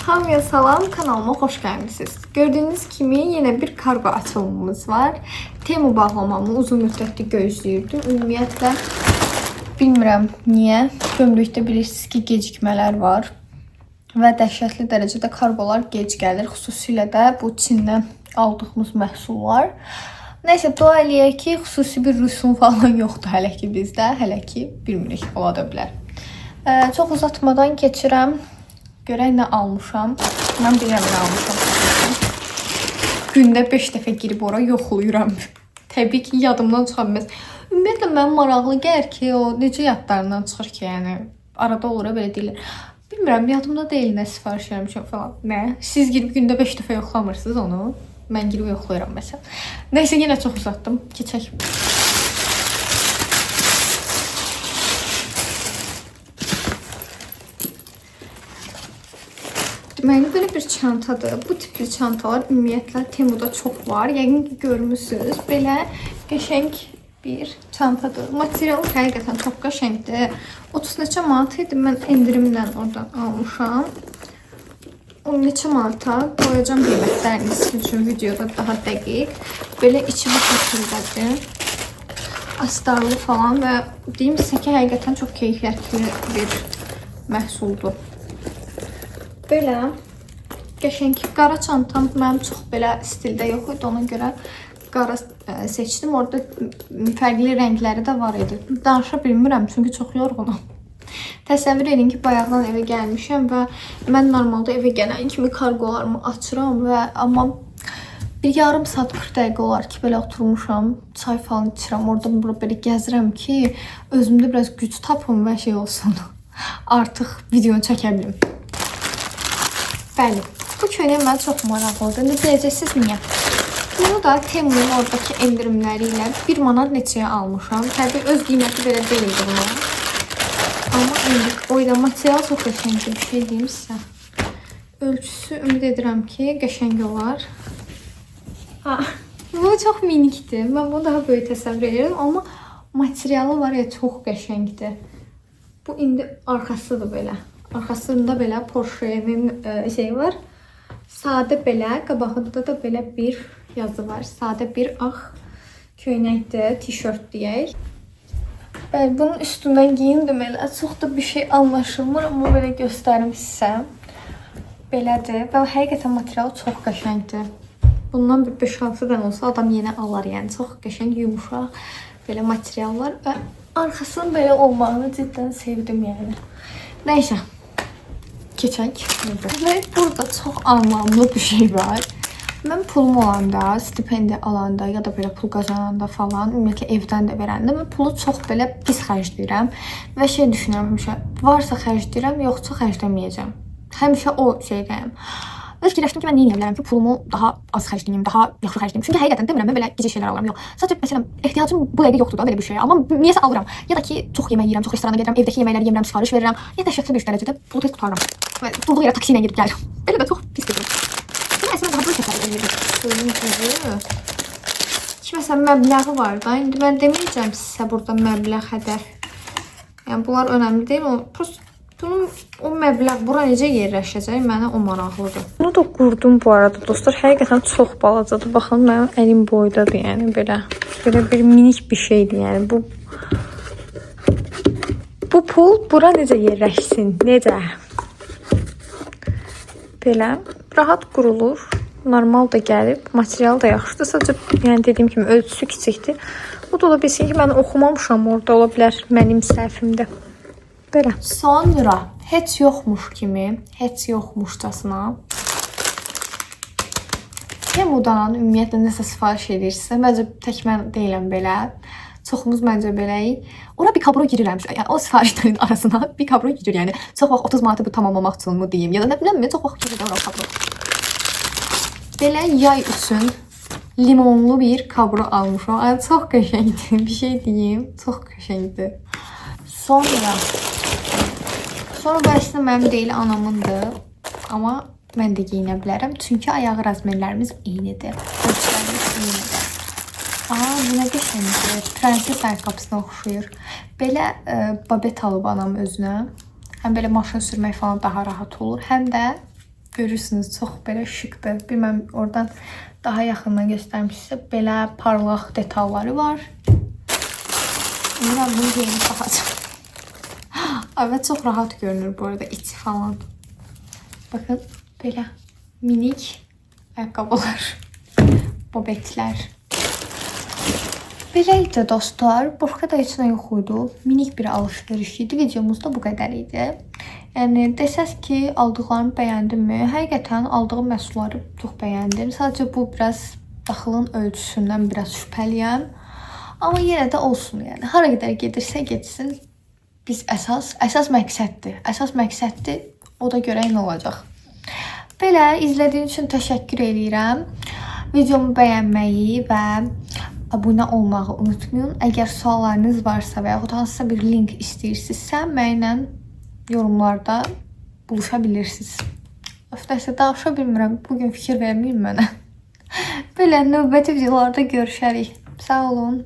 Hamıya salam, kanalıma xoş gəlmisiniz. Gördüyünüz kimi yenə bir kargo açılımımız var. Temu bağlamamı uzun müddətli gözləyirdim. Ümumiyyətlə bilmirəm niyə. Gömrükdə bilirsiniz ki, gecikmələr var və dəhşətli dərəcədə kargolar gec gəlir. Xüsusilə də bu Çindən aldığımız məhsullar. Nəysə, dua eləyək ki, xüsusi bir rüsum falan yoxdur hələ ki bizdə. Hələ ki bilmirik, ola da bilər. Çox uzatmadan keçirəm. Görək nə almışam. Mən bilirəm nə almışam. Gündə 5 dəfə girib ora yoxlayıram. Təbii ki, yadımdan çıxamaz. Ümumiyyətlə, mən maraqlı gəlir ki, o necə yadlarından çıxır ki, yəni arada olur, belə deyirlər. Bilmirəm, yadımda deyil nə sifariş eləmişəm falan. Nə? Siz girib gündə 5 dəfə yoxlamırsınız onu. Mən girib yoxlayıram məsələn. Nəysə, yenə çox uzatdım. Keçək. Deməli, belə bir çantadır. Bu tipli çantalar ümumiyyətlə Temuda çox var. Yəqin ki, görmüsünüz. Belə qəşəng bir çantadır. Materialı həqiqətən çox qəşəngdir. 30 neçə manat idi. Mən endirimlə oradan almışam. 10 neçə manata qoyacağım qiymətlərini sizin üçün videoda daha dəqiq. Belə içi bu şəkildədir. Astarlı falan və deyim sizə ki, həqiqətən çox keyfiyyətli bir məhsuldur. Belə qəşəng qara çantam mənim çox belə stildə yox idi. Ona görə qara seçdim. Orada fərqli rəngləri də var idi. Danışa bilmirəm çünki çox yorğunam. Təsəvvür edin ki, bayaqdan evə gəlmişəm və mən normalda evə gələn kimi kargolarımı açıram və amma bir yarım saat 40 dəqiqə olar ki, belə oturmuşam, çay falan içirəm, oradan bura belə gəzirəm ki, özümdə biraz güc tapım və şey olsun. Artıq videonu çəkə bilim. Bəli, bu köynək mənə çox maraqlıdır. İndi deyəcəksiniz niyə? Bunu da Temu'nun oradakı endirimləri ilə 1 manat neçəyə almışam. Təbii öz qiyməti belə deyildi buna. Amma indi o ilə material çox qəşəngdir, bir şey deyim sizə. Ölçüsü ümid edirəm ki, qəşəng olar. Bu çox minikdir. Mən bunu daha böyük təsəvvür edirəm, amma materialı var ya, çox qəşəngdir. Bu indi arxasıdır belə. Arxasında belə Porsche'nin şeyi var. Sadə belə, qabağında da belə bir yazı var. Sadə bir ağ köynəkdir, tişört deyək. Bəli, bunun üstündən geyindim elə. Çox da bir şey anlaşılmır, amma belə göstərim sizə. Belədir və həqiqətən materialı çox qəşəngdir. Bundan bir 5-6 dənə olsa adam yenə alar, yəni çox qəşəng, yumuşaq belə materiallar və arxasının belə olmağını cidden sevdim yəni. Nəysə. Keçək. Və burada çox anlamlı bir şey var. Mən pulum olanda, stipendiya alanda ya da belə pul qazananda falan, ümumiyyətlə evdən də verəndə mən pulu çox belə pis xərcləyirəm və şey düşünürəm həmişə, varsa xərcləyirəm, yoxsa xərcləməyəcəm. Həmişə o şeydəyəm. Və fikirləşdim ki, mən nə edə bilərəm ki, pulumu daha az xərcləyim, daha yaxşı xərcləyim. Çünki həqiqətən demirəm, mən belə gicə şeylər alıram. Yox. Sadəcə məsələn, ehtiyacım bu dəqiqə yoxdur da belə bir şeyə, amma niyəsə alıram. Ya da ki, çox yemək yeyirəm, çox restorana gedirəm, evdəki yeməkləri yemirəm, sifariş verirəm. Ya dəhşətli bir dərəcədə pulu tez qurtarıram. Və durduğu yerə taksi ilə gedib gəlirəm. Belə də çox pis gedir. Mən əslində daha böyük təsəvvür edirəm. Suyun düzü. Ki məsələn məbləği var da. İndi mən deməyəcəm sizə burada məbləğ, hədəf. Yəni bunlar önəmli deyil. Bunun o məbləğ bura necə yerləşəcək, mənə o maraqlıdır. Bunu da qurdum bu arada dostlar. Həqiqətən çox balacadır. Baxın, mənim əlim boydadır, yəni belə. Belə bir minik bir şeydir, yəni bu pul bura necə yerləşsin, necə? Belə rahat qurulur. Normal da gəlib, material da yaxşıdır. Sadəcə yəni dediyim kimi ölçüsü kiçikdir. Bu da ola bilsin ki, mən oxumamışam, orada ola bilər mənim səhvimdə. Belə. Sonra heç yoxmuş kimi, heç yoxmuşcasına Temu'dan ümumiyyətlə nəsə sifariş edirsə, məncə tək mən deyiləm belə. Çoxumuz məncə beləyik. Ora bir kabro girirəm. Yəni o sifarişlərin arasına bir kabro girir. Yəni çox vaxt 30 manatı bu tamamlamaq üçün mu deyim, ya da nə bilim mən çox vaxt girir ora kabro. Belə yay üçün limonlu bir kabro almışam. Yəni çox qəşəngdir. Bir şey deyim, çox qəşəngdir. Sonra bu əslində mənim deyil, anamındır. Amma mən də geyinə bilərəm. Çünki ayağı razmerlərimiz eynidir. Ölçülərimiz eynidir. Bu nə qəşəngdir. Prenses ayaqqabısına oxşuyur. Belə babet alıb anam özünə. Həm belə maşın sürmək falan daha rahat olur. Həm də Görürsünüz, çox belə şıkdır. Bilməm, oradan daha yaxından göstərmişsə, belə parlaq detalları var. Bilməm, bunu geyinib baxacaq. Evet, çox rahat görünür bu arada, içi falan. Bakın, belə minik ayaqqabılar, bobetlər. Belə idi dostlar. Başqa da heç nə yox idi. Minik bir alış-veriş idi. Videomuz da bu qədər idi. Yəni desəz ki, aldıqlarımı bəyəndimmi? Həqiqətən aldığım məhsulları çox bəyəndim. Sadəcə bu biraz daxılın ölçüsündən biraz şübhəliyəm. Amma yenə də olsun, yəni. Hara qədər gedirsə getsin. Biz əsas məqsəddir. Əsas məqsəddir. O da görək nə olacaq. Belə izlədiyiniz üçün təşəkkür edirəm. Videomu bəyənməyi və abunə olmağı unutmayın. Əgər suallarınız varsa və yaxud hansısa bir link istəyirsinizsə, mənimlə yorumlarda buluşa bilirsiniz. Öftəsə danışa bilmirəm. Bugün fikir verməyin mənə. Belə növbəti videolarda görüşərik. Sağ olun.